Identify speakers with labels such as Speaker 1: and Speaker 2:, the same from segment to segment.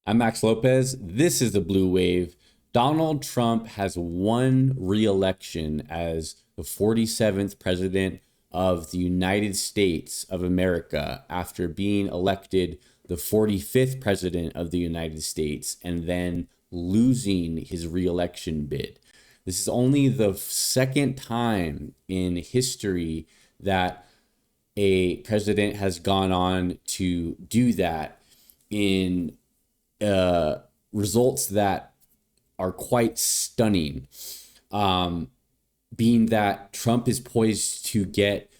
Speaker 1: I'm Max Lopez. This is the Blue Wave. Donald Trump has won re-election as the 47th president of the United States of America after being elected the 45th president of the United States and then losing his re-election bid. This is only the second time in history that a president has gone on to do that in results that are quite stunning. Being that Trump is poised to get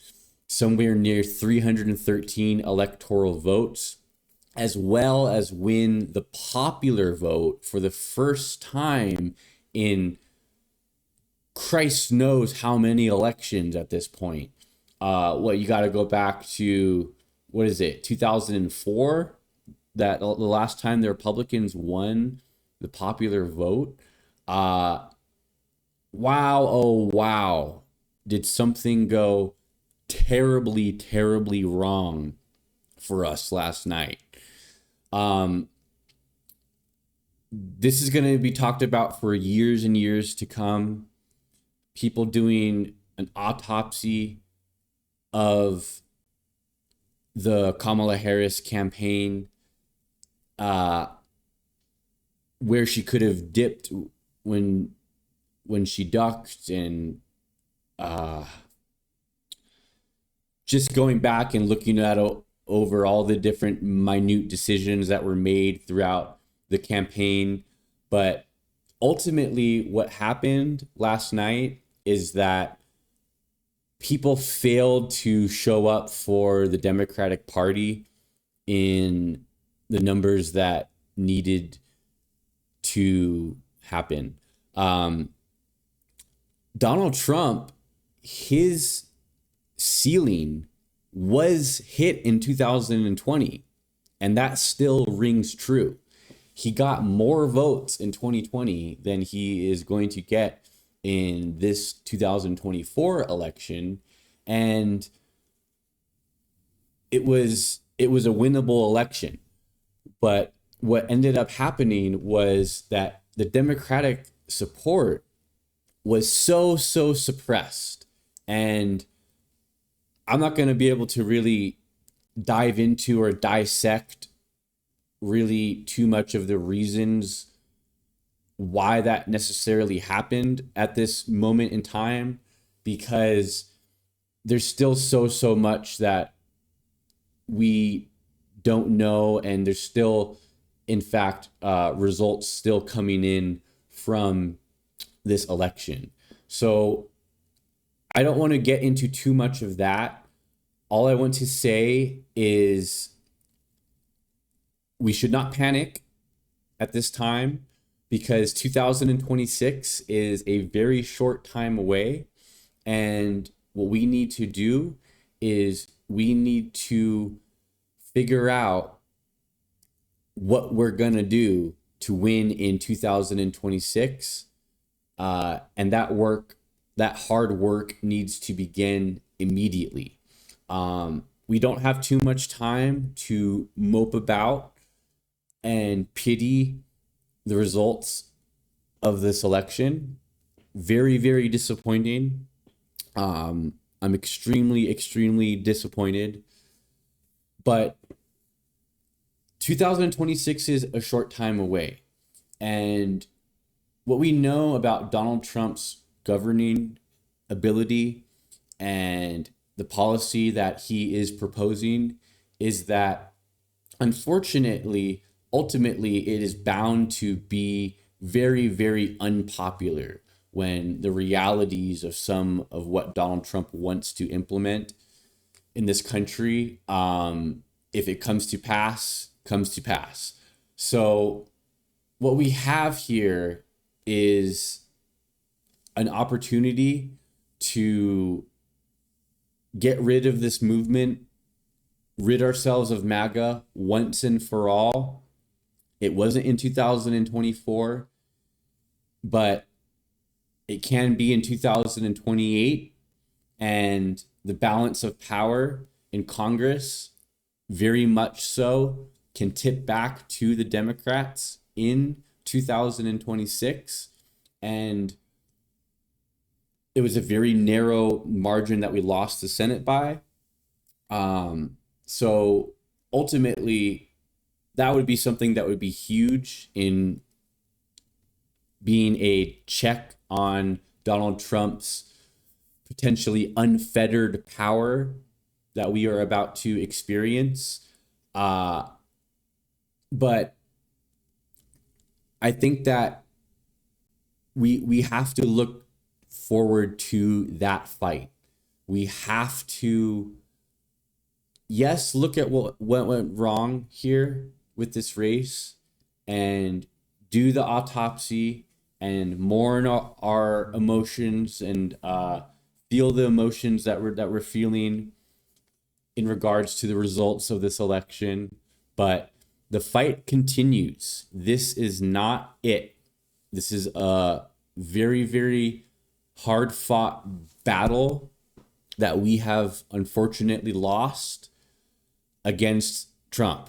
Speaker 1: somewhere near 313 electoral votes, as well as win the popular vote for the first time in Christ knows how many elections at this point. You got to go back to, what is it, 2004? That the last time the Republicans won the popular vote. Wow, oh wow, did something go terribly, terribly wrong for us last night. This is going to be talked about for years and years to come. People doing an autopsy of the Kamala Harris campaign, where she could have dipped when she ducked, and just going back and looking at over all the different minute decisions that were made throughout the campaign. But ultimately, what happened last night is that people failed to show up for the Democratic Party in the numbers that needed to happen. Donald Trump, his ceiling was hit in 2020, and that still rings true. He got more votes in 2020 than he is going to get in this 2024 election, and it was a winnable election. But what ended up happening was that the Democratic support was so suppressed. And I'm not going to be able to really dive into or dissect really too much of the reasons why that necessarily happened at this moment in time, because there's still so much that we don't know, and there's still, in fact, results still coming in from this election. So I don't want to get into too much of that. All I want to say is we should not panic at this time, because 2026 is a very short time away. And what we need to do is we need to figure out what we're going to do to win in 2026. And that hard work needs to begin immediately. We don't have too much time to mope about and pity the results of this election. Very, very disappointing. I'm extremely disappointed. But 2026 is a short time away. And what we know about Donald Trump's governing ability and the policy that he is proposing is that, unfortunately, ultimately, it is bound to be very, very unpopular when the realities of some of what Donald Trump wants to implement in this country, if it comes to pass, comes to pass. So what we have here is an opportunity to get rid of this movement, rid ourselves of MAGA once and for all. It wasn't in 2024, but it can be in 2028. And the balance of power in Congress very much so can tip back to the Democrats in 2026. And it was a very narrow margin that we lost the Senate by. So ultimately, that would be something that would be huge in being a check on Donald Trump's potentially unfettered power that we are about to experience. But I think that we have to look forward to that fight. We have to, yes, look at what went wrong here with this race and do the autopsy and mourn our emotions and feel the emotions that we're feeling in regards to the results of this election. But the fight continues. This is not it. This is a very, very hard fought battle that we have unfortunately lost against Trump.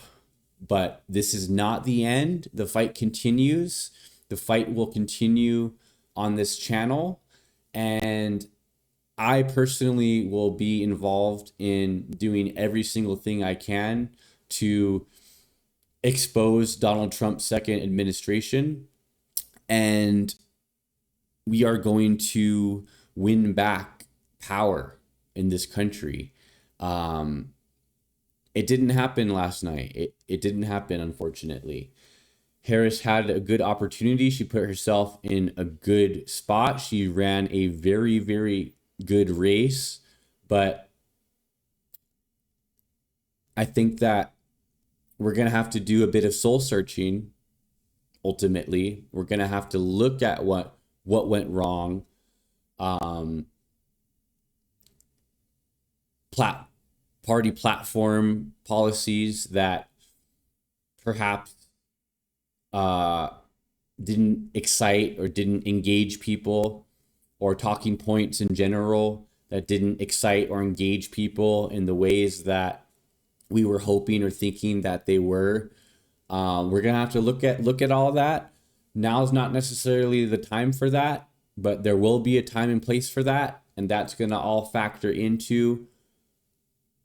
Speaker 1: But this is not the end. The fight continues. The fight will continue on this channel. And I personally will be involved in doing every single thing I can to expose Donald Trump's second administration. And we are going to win back power in this country. It didn't happen last night. It didn't happen, unfortunately. Harris had a good opportunity. She put herself in a good spot. She ran a very, very good race. But I think that we're going to have to do a bit of soul searching. Ultimately, we're going to have to look at what went wrong. Party platform policies that perhaps didn't excite or didn't engage people, or talking points in general that didn't excite or engage people in the ways that we were hoping or thinking that they were. We're gonna have to look at all that. Now's not necessarily the time for that, but there will be a time and place for that, and that's gonna all factor into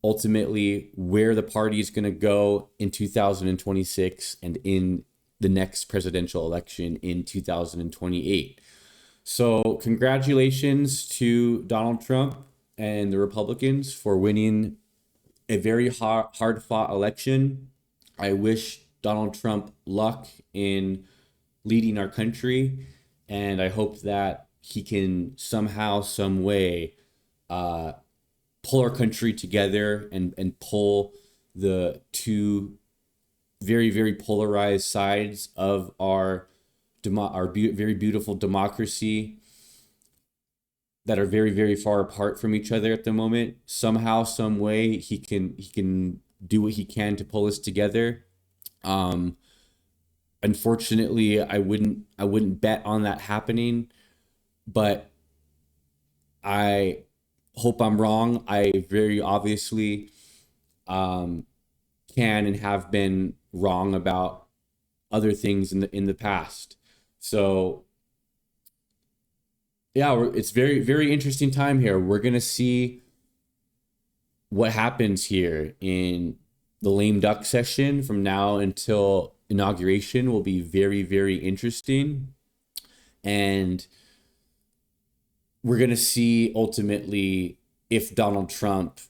Speaker 1: ultimately where the party is gonna go in 2026 and in the next presidential election in 2028. So congratulations to Donald Trump and the Republicans for winning a very hard fought election. I wish Donald Trump luck in leading our country, and I hope that he can somehow, some way, pull our country together and pull the two very, very polarized sides of our very beautiful democracy that are very, very far apart from each other at the moment. Somehow, some way, he can do what he can to pull us together. Unfortunately, I wouldn't bet on that happening, but I hope I'm wrong. I very obviously can and have been wrong about other things in the past. So yeah, it's very, very interesting time here. We're gonna see what happens here in the lame duck session from now until inauguration. Will be very, very interesting, and we're gonna see ultimately if Donald Trump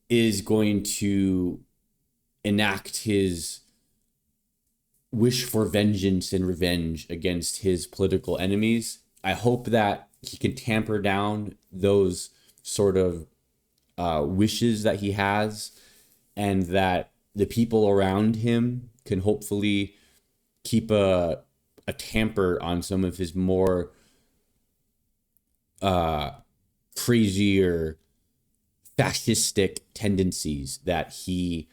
Speaker 1: is going to enact his wish for vengeance and revenge against his political enemies. I hope that he can tamper down those sort of wishes that he has, and that the people around him can hopefully keep a tamper on some of his more crazy or fascistic tendencies that he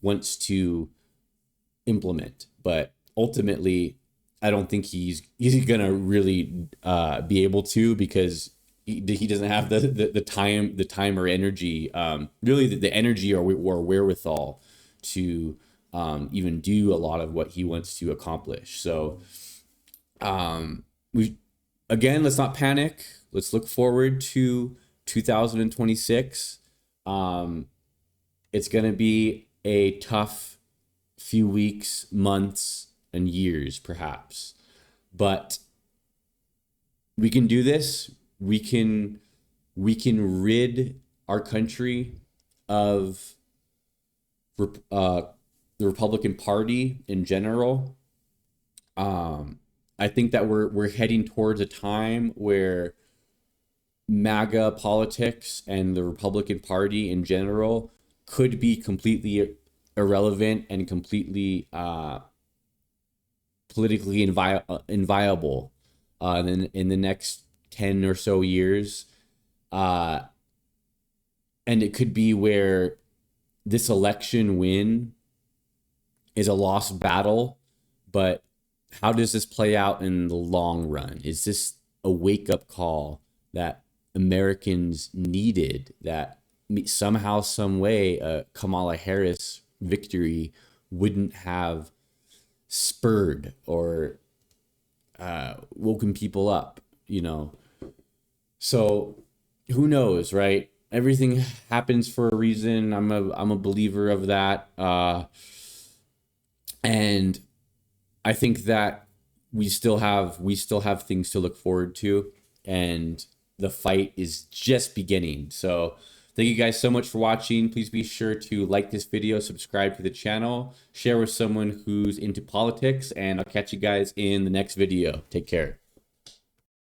Speaker 1: wants to implement. But ultimately, I don't think he's gonna really be able to, because he doesn't have the time or energy, really the energy or wherewithal to even do a lot of what he wants to accomplish. So we again, let's not panic. Let's look forward to 2026. It's going to be a tough few weeks, months, and years, perhaps. But we can do this. We can rid our country of the Republican Party in general. I think that we're heading towards a time where MAGA politics and the Republican Party in general could be completely irrelevant and completely politically inviolable in the next 10 or so years. And it could be where this election win is a lost battle, but how does this play out in the long run? Is this a wake-up call that Americans needed, that somehow, some way, Kamala Harris victory wouldn't have spurred or woken people up, So who knows, right? Everything happens for a reason. I'm a believer of that. And I think that we still have things to look forward to, and the fight is just beginning. So thank you guys so much for watching. Please be sure to like this video, subscribe to the channel, share with someone who's into politics, and I'll catch you guys in the next video. Take care.